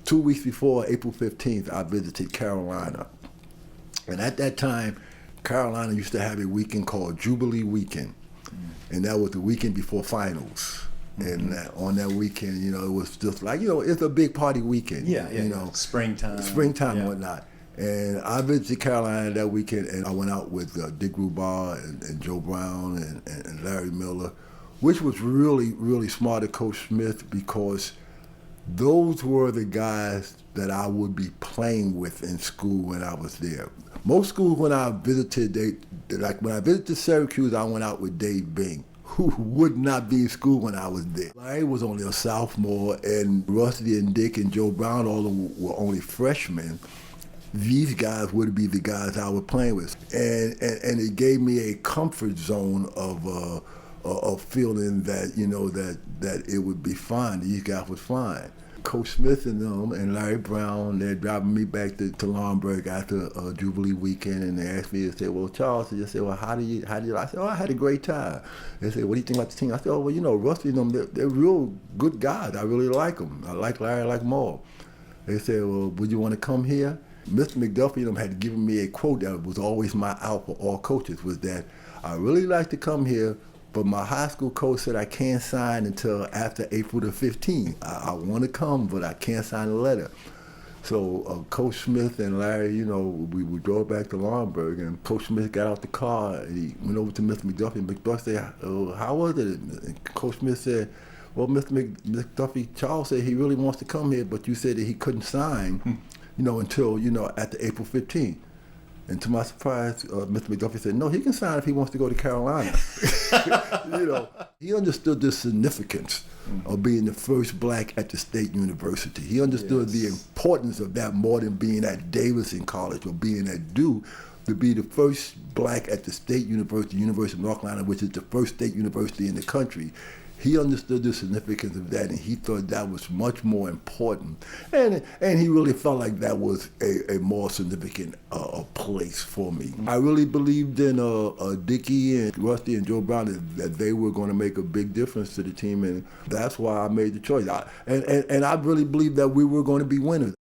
2 weeks before April 15th, I visited Carolina. And at that time, Carolina used to have a weekend called Jubilee Weekend. And that was the weekend before finals. And on that weekend, it was just like, it's a big party weekend. Yeah. Springtime. And whatnot. And I visited Carolina that weekend, and I went out with Dick Rubar and Joe Brown and Larry Miller, which was really, really smart of Coach Smith, because those were the guys that I would be playing with in school when I was there. Most schools, when I visited, when I visited Syracuse, I went out with Dave Bing, who would not be in school when I was there. I was only a sophomore, and Rusty and Dick and Joe Brown all were only freshmen. These guys would be the guys I was playing with, and it gave me a comfort zone of feeling that that it would be fine. These guys was fine. Coach Smith and them and Larry Brown, they're driving me back to Lombard after Jubilee weekend, and they asked me, they said, well, Charles, they just said, well, how do you? I said, oh, I had a great time. They said, what do you think about the team? I said, oh, well, Rusty and them, they're real good guys. I really like them. I like Larry, I like Maul. They said, well, would you want to come here? Mr. McDuffie and them had given me a quote that was always my out for all coaches, was that I really like to come here, but my high school coach said I can't sign until after April the 15th. I want to come, but I can't sign a letter. So Coach Smith and Larry, we drove back to Lombard, and Coach Smith got out the car, and he went over to Mr. McDuffie, and McDuffie said, how was it? And Coach Smith said, well, Mr. McDuffie, Charles said he really wants to come here, but you said that he couldn't sign, until, after April 15th. And to my surprise, Mr. McDuffie said, no, he can sign if he wants to go to Carolina. He understood the significance of being the first black at the state university. He understood the importance of that more than being at Davidson College or being at Duke. To be the first black at the state university, University of North Carolina, which is the first state university in the country. He understood the significance of that, and he thought that was much more important. And he really felt like that was a more significant place for me. I really believed in Dickie and Rusty and Joe Brown, that they were going to make a big difference to the team, and that's why I made the choice. And I really believed that we were going to be winners.